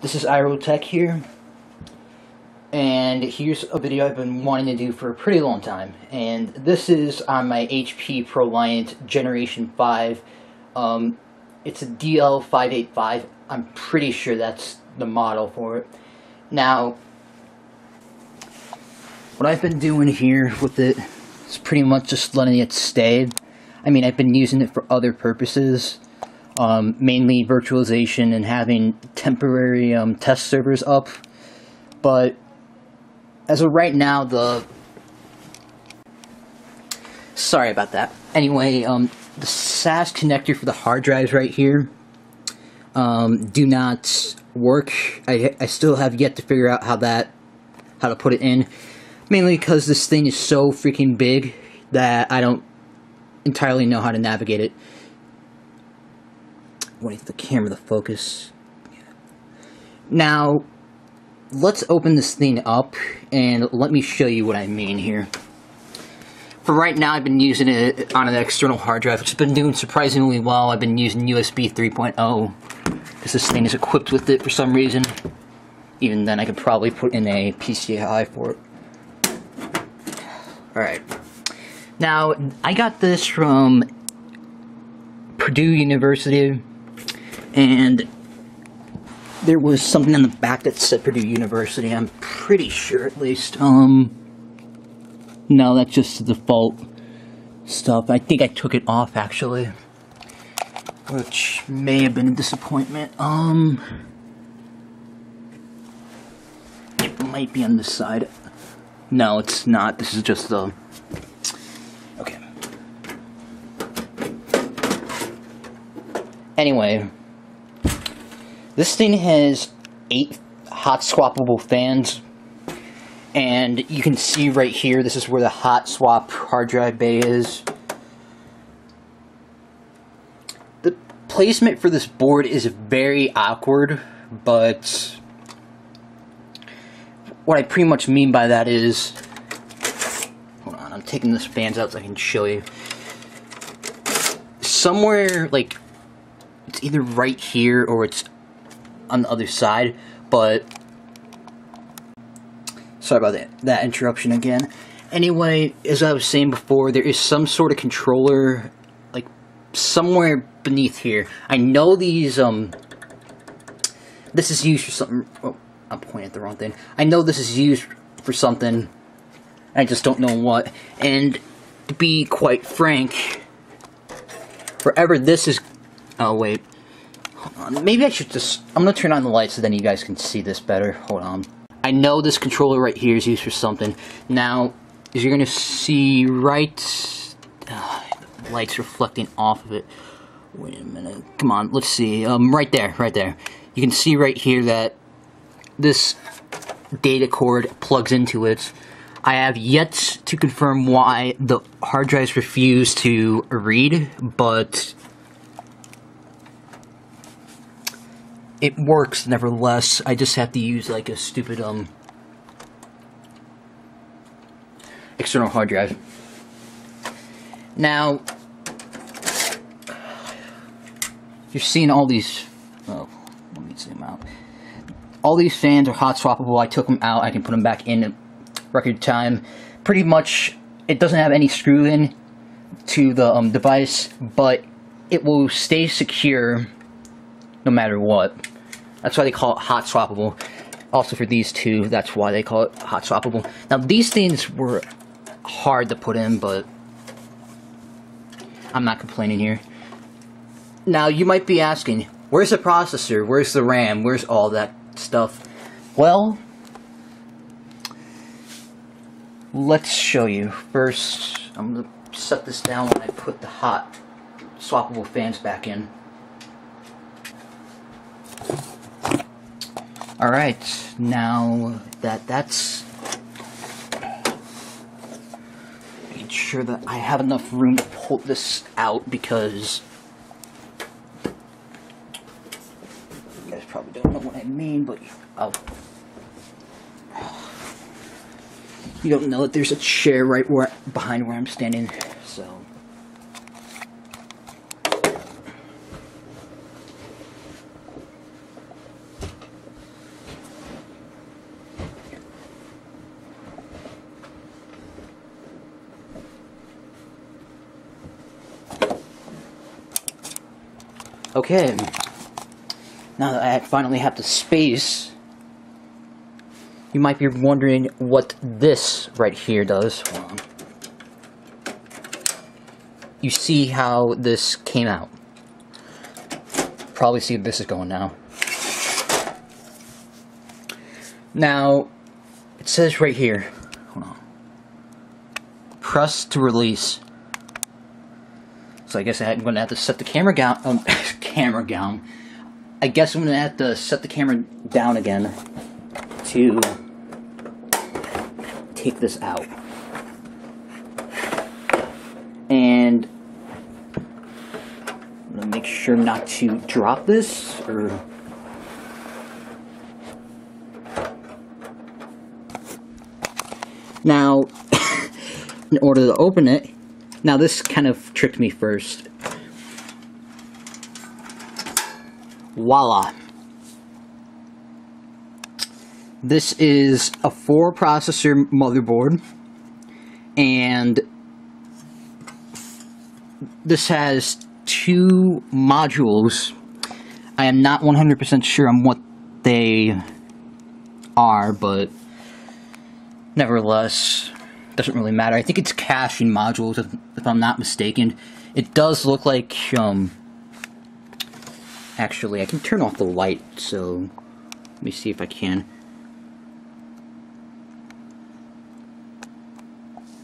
This is IRuletech here, and here's a video I've been wanting to do for a pretty long time, and this is on my HP Proliant Generation 5. It's a DL585. I'm pretty sure that's the model for it. Now, what I've been doing here with it is pretty much just letting it stay. I mean, I've been using it for other purposes. Mainly virtualization and having temporary test servers up, but as of right now, sorry about that. Anyway, the SAS connector for the hard drives right here do not work. I still have yet to figure out how to put it in, mainly because this thing is so freaking big that I don't entirely know how to navigate it. Wait for the camera to focus. Now, let's open this thing up and let me show you what I mean here. For right now, I've been using it on an external hard drive, which has been doing surprisingly well. I've been using USB 3.0 because this thing is equipped with it for some reason. Even then, I could probably put in a PCI for it. Alright. Now, I got this from Purdue University, and there was something on the back that said Purdue University, I'm pretty sure at least. No, that's just the default stuff. I think I took it off actually, which may have been a disappointment. It might be on this side. No, it's not. This is just the... Okay. Anyway, this thing has 8 hot swappable fans, and you can see right here, this is where the hot swap hard drive bay is. The placement for this board is very awkward, but what I pretty much mean by that is, hold on, I'm taking this fans out so I can show you. Somewhere, like, it's either right here or it's on the other side, but sorry about that interruption again. Anyway, as I was saying before, there is some sort of controller, like, somewhere beneath here. I know these, this is used for something. Oh, I'm pointing at the wrong thing. I know this is used for something, I just don't know what. And to be quite frank, wherever this is... Oh, wait. Hold on. Maybe I should just... I'm going to turn on the lights so then you guys can see this better. Hold on. I know this controller right here is used for something. Now, as you're going to see right... the light's reflecting off of it. Wait a minute. Come on, let's see. Right there, right there. You can see right here that this data cord plugs into it. I have yet to confirm why the hard drives refuse to read, but it works nevertheless. I just have to use like a stupid external hard drive. Now, you're seeing all these, oh, let me zoom out. All these fans are hot swappable. I took them out. I can put them back in record time. Pretty much, it doesn't have any screw in to the device, but it will stay secure no matter what. That's why they call it hot swappable. Also for these two, that's why they call it hot swappable. Now, these things were hard to put in, but I'm not complaining here. Now, you might be asking, where's the processor? Where's the RAM? Where's all that stuff? Well, let's show you. First, I'm going to set this down when I put the hot swappable fans back in. Alright, now that's making sure that I have enough room to pull this out, because you guys probably don't know what I mean, but you don't know that there's a chair right behind where I'm standing, so Okay. Now that I finally have the space, you might be wondering what this right here does. Hold on. You see how this came out. Probably see this is going now. Now, it says right here, hold on, press to release. So I guess I'm going to have to set the camera down. I guess I'm going to have to set the camera down again to take this out. And I'm going to make sure not to drop this, or... Now, in order to open it, now this kind of tricked me first. Voila. This is a 4-processor motherboard, and this has 2 modules. I am not 100% sure on what they are, but nevertheless, doesn't really matter. I think it's caching modules, if I'm not mistaken. It does look like, actually, I can turn off the light, so let me see if I can.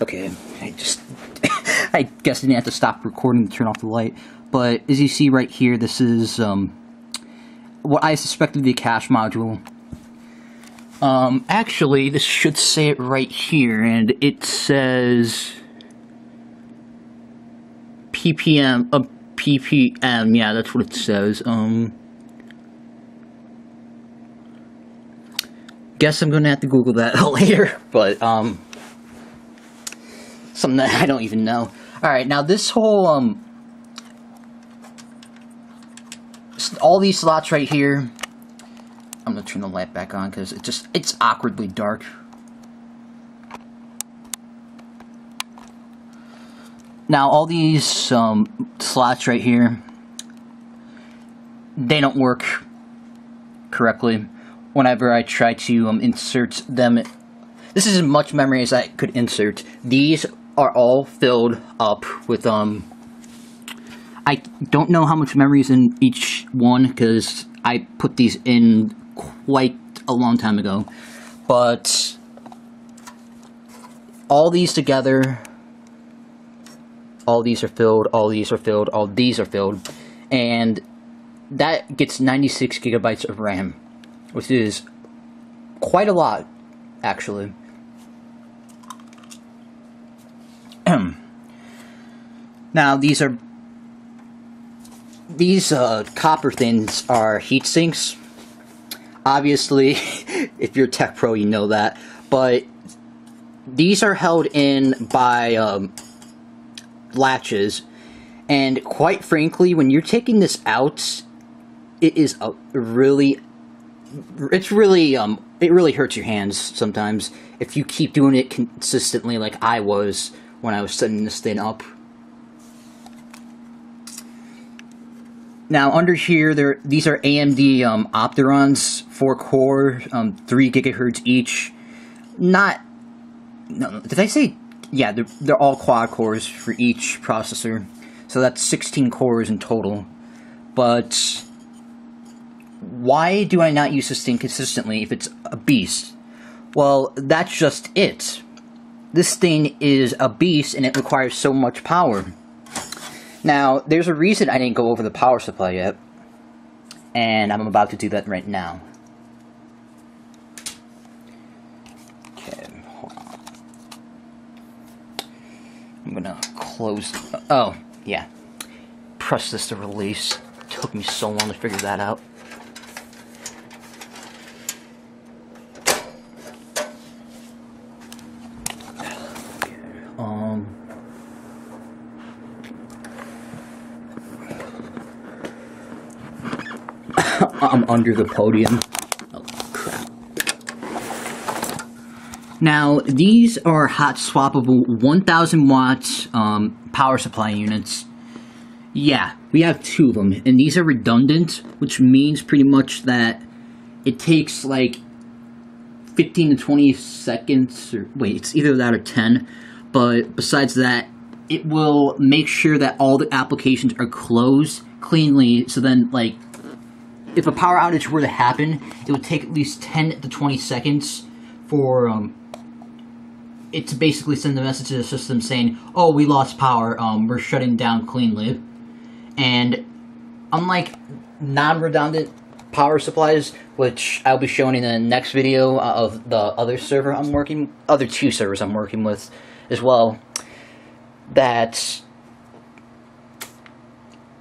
Okay, I guess I didn't have to stop recording to turn off the light. But as you see right here, this is what I suspect to be a cache module. Actually, this should say it right here, and it says PPM, yeah, that's what it says. Guess I'm gonna have to Google that later, but, something that I don't even know. Alright, now this whole, all these slots right here, I'm gonna turn the light back on because it's awkwardly dark. Now all these slots right here, they don't work correctly whenever I try to insert them. This is as much memory as I could insert. These are all filled up with I don't know how much memory is in each one because I put these in quite a long time ago, but all these together, all these are filled, all these are filled, all these are filled, and that gets 96 gigabytes of RAM, which is quite a lot, actually. Now these copper things are heat sinks. Obviously, if you're a tech pro, you know that. But these are held in by latches, and quite frankly, when you're taking this out, it really hurts your hands sometimes if you keep doing it consistently, like I was when I was setting this thing up. Now, under here, these are AMD Opterons, 4-core, 3 gigahertz each. No, did I say? Yeah, they're all quad cores for each processor. So that's 16 cores in total. But why do I not use this thing consistently if it's a beast? Well, that's just it. This thing is a beast, and it requires so much power. Now, there's a reason I didn't go over the power supply yet, and I'm about to do that right now. Okay, hold on. I'm gonna close... Oh, yeah. Press this to release. It took me so long to figure that out. I'm under the podium. Oh, crap. Now, these are hot swappable 1000 watt power supply units. Yeah, we have 2 of them, and these are redundant, which means pretty much that it takes like 15 to 20 seconds, or wait, it's either that or 10, but besides that, it will make sure that all the applications are closed cleanly, so then, like, if a power outage were to happen, it would take at least 10 to 20 seconds for it to basically send a message to the system saying, oh, we lost power, we're shutting down cleanly. And unlike non-redundant power supplies, which I'll be showing in the next video of the other other 2 servers I'm working with as well, that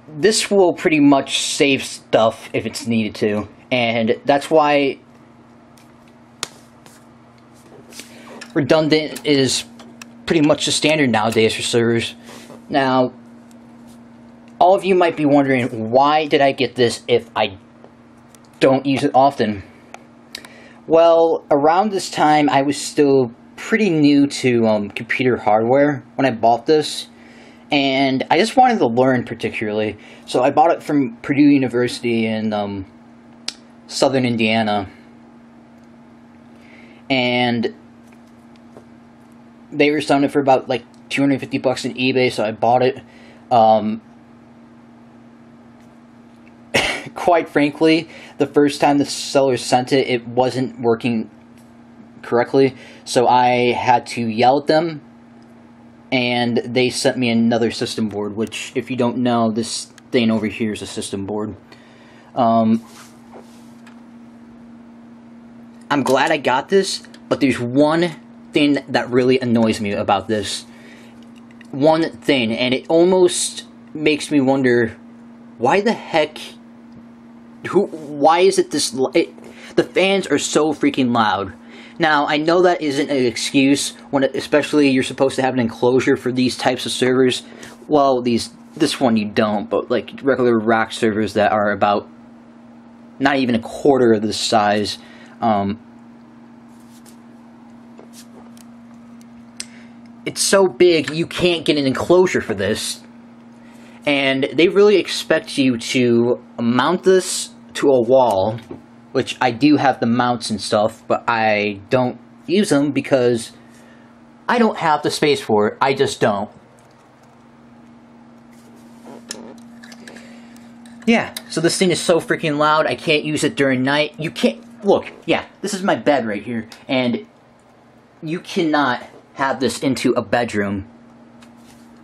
this will pretty much save stuff if it's needed to, and that's why redundant is pretty much the standard nowadays for servers. Now, all of you might be wondering, why did I get this if I don't use it often? Well, around this time, I was still pretty new to computer hardware when I bought this, and I just wanted to learn particularly. So I bought it from Purdue University in southern Indiana, and they were selling it for about like $250 on eBay, so I bought it. Quite frankly, the first time the seller sent it, it wasn't working correctly, so I had to yell at them, and they sent me another system board, which, if you don't know, this thing over here is a system board. I'm glad I got this, but there's one thing that really annoys me about this. One thing, and it almost makes me wonder, why the heck... why is it this... the fans are so freaking loud. Now, I know that isn't an excuse, when especially you're supposed to have an enclosure for these types of servers. Well, this one you don't, but like regular rack servers that are about not even a quarter of this size. It's so big, you can't get an enclosure for this. And they really expect you to mount this to a wall, which I do have the mounts and stuff, but I don't use them because I don't have the space for it. I just don't. Yeah, so this thing is so freaking loud, I can't use it during night. You can't... Look, yeah, this is my bed right here, and you cannot have this into a bedroom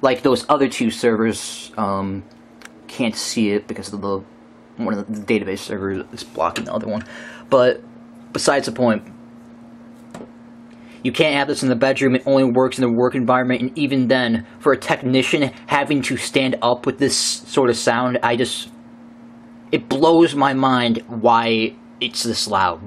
like those other 2 servers. Can't see it because of one of the database servers is blocking the other one. But besides the point, you can't have this in the bedroom. It only works in the work environment, and even then, for a technician having to stand up with this sort of sound, it blows my mind why it's this loud.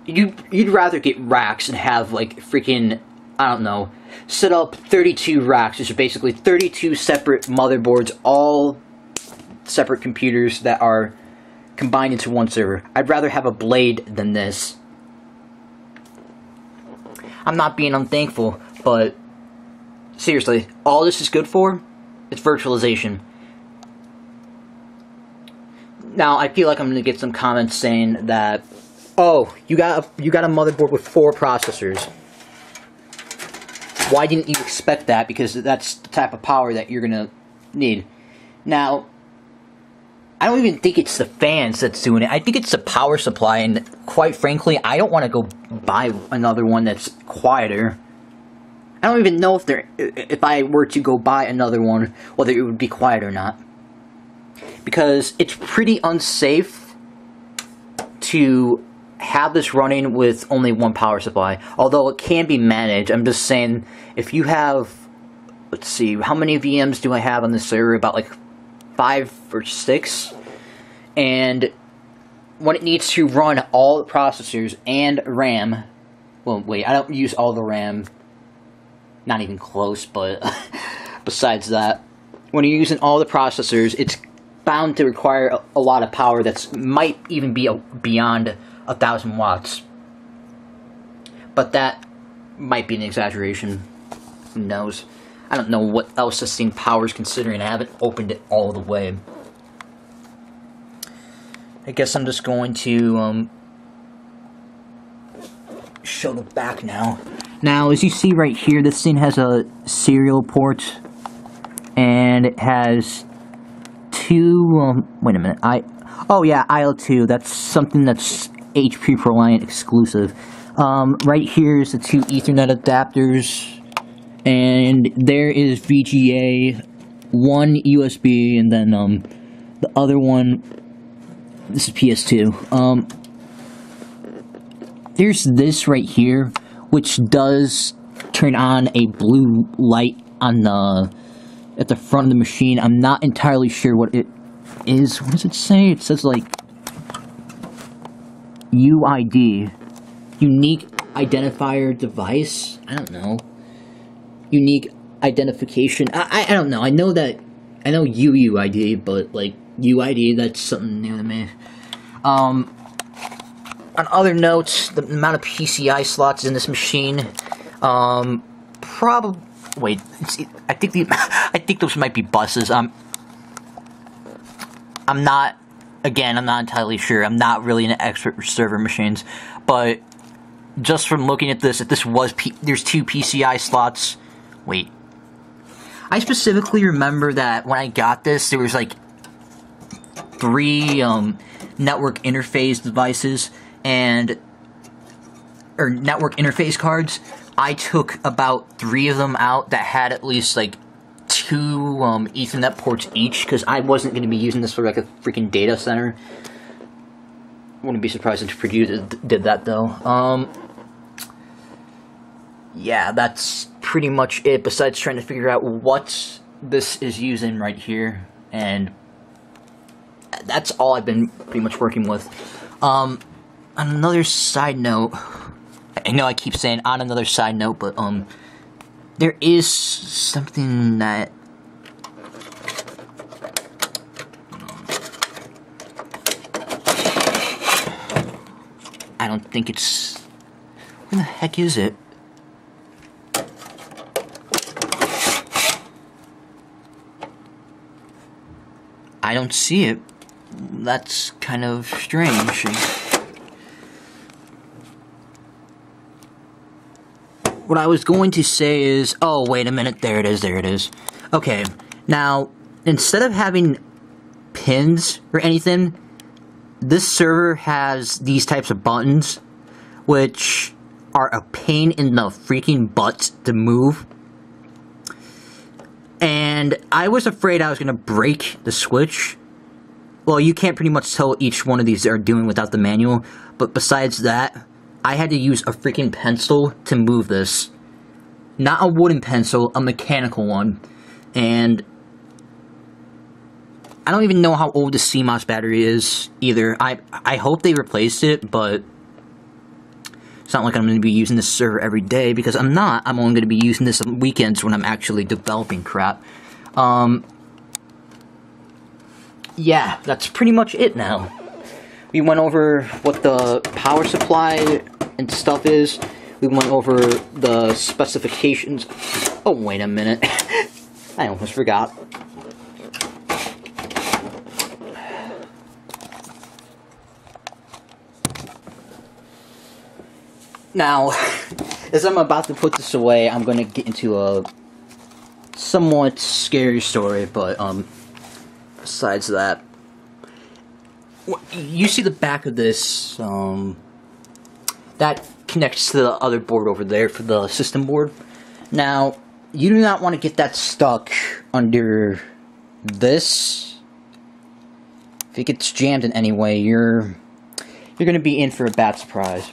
You'd rather get racks and have, like, freaking, I don't know, set up 32 racks, which are basically 32 separate motherboards, all separate computers that are combined into one server. I'd rather have a blade than this. I'm not being unthankful, but seriously, all this is good for, it's virtualization. Now, I feel like I'm going to get some comments saying that, oh, you got a motherboard with 4 processors. Why didn't you expect that? Because that's the type of power that you're going to need. Now, I don't even think it's the fans that's doing it. I think it's the power supply, and quite frankly, I don't want to go buy another one that's quieter. I don't even know if I were to go buy another one, whether it would be quiet or not. Because it's pretty unsafe to have this running with only one power supply. Although it can be managed. I'm just saying, if you have, let's see, how many VMs do I have on this server? About like 5 or 6. And when it needs to run all the processors and RAM, well, wait, I don't use all the RAM. Not even close, but besides that, when you're using all the processors, it's bound to require a lot of power that might even be beyond 1,000 watts. But that might be an exaggeration. Who knows? I don't know what else this thing powers, considering I haven't opened it all the way. I guess I'm just going to show the back now. Now, as you see right here, this thing has a serial port, and it has two, wait a minute, oh yeah, IO2, that's something that's HP Proliant exclusive. Right here is the two Ethernet adapters, and there is VGA, one USB, and then, the other one, this is PS2. There's this right here, which does turn on a blue light on at the front of the machine. I'm not entirely sure what it is. What does it say? It says like UID, unique identifier device. I don't know. Unique identification. I don't know. I know UUID, but like UID, that's something new to me. On other notes, the amount of PCI slots in this machine, probably. Wait, I think those might be buses. I'm not entirely sure. I'm not really an expert with server machines, but just from looking at this, if this was there's two PCI slots. Wait, I specifically remember that when I got this, there was like 3 network interface devices or network interface cards. I took about 3 of them out that had at least like 2 Ethernet ports each, because I wasn't going to be using this for like a freaking data center. Wouldn't be surprised if Purdue did that though. Yeah, that's pretty much it, besides trying to figure out what this is using right here, and that's all I've been pretty much working with. On another side note, I know I keep saying on another side note, but there is something that I don't think it's. Where the heck is it? I don't see it. That's kind of strange. What I was going to say is, oh, wait a minute, there it is. Okay, now, instead of having pins or anything, this server has these types of buttons, which are a pain in the freaking butt to move. And I was afraid I was going to break the switch. Well, you can't pretty much tell what each one of these are doing without the manual, but besides that, I had to use a freaking pencil to move this. Not a wooden pencil, a mechanical one. And I don't even know how old the CMOS battery is either. I hope they replaced it, but it's not like I'm going to be using this server every day, because I'm not. I'm only going to be using this on weekends when I'm actually developing crap. Yeah, that's pretty much it now. We went over what the power supply and stuff is. We went over the specifications. Oh, wait a minute. I almost forgot. Now, as I'm about to put this away, I'm going to get into a somewhat scary story, but, besides that, you see the back of this, that connects to the other board over there for the system board. Now, you do not want to get that stuck under this. If it gets jammed in any way, you're going to be in for a bad surprise.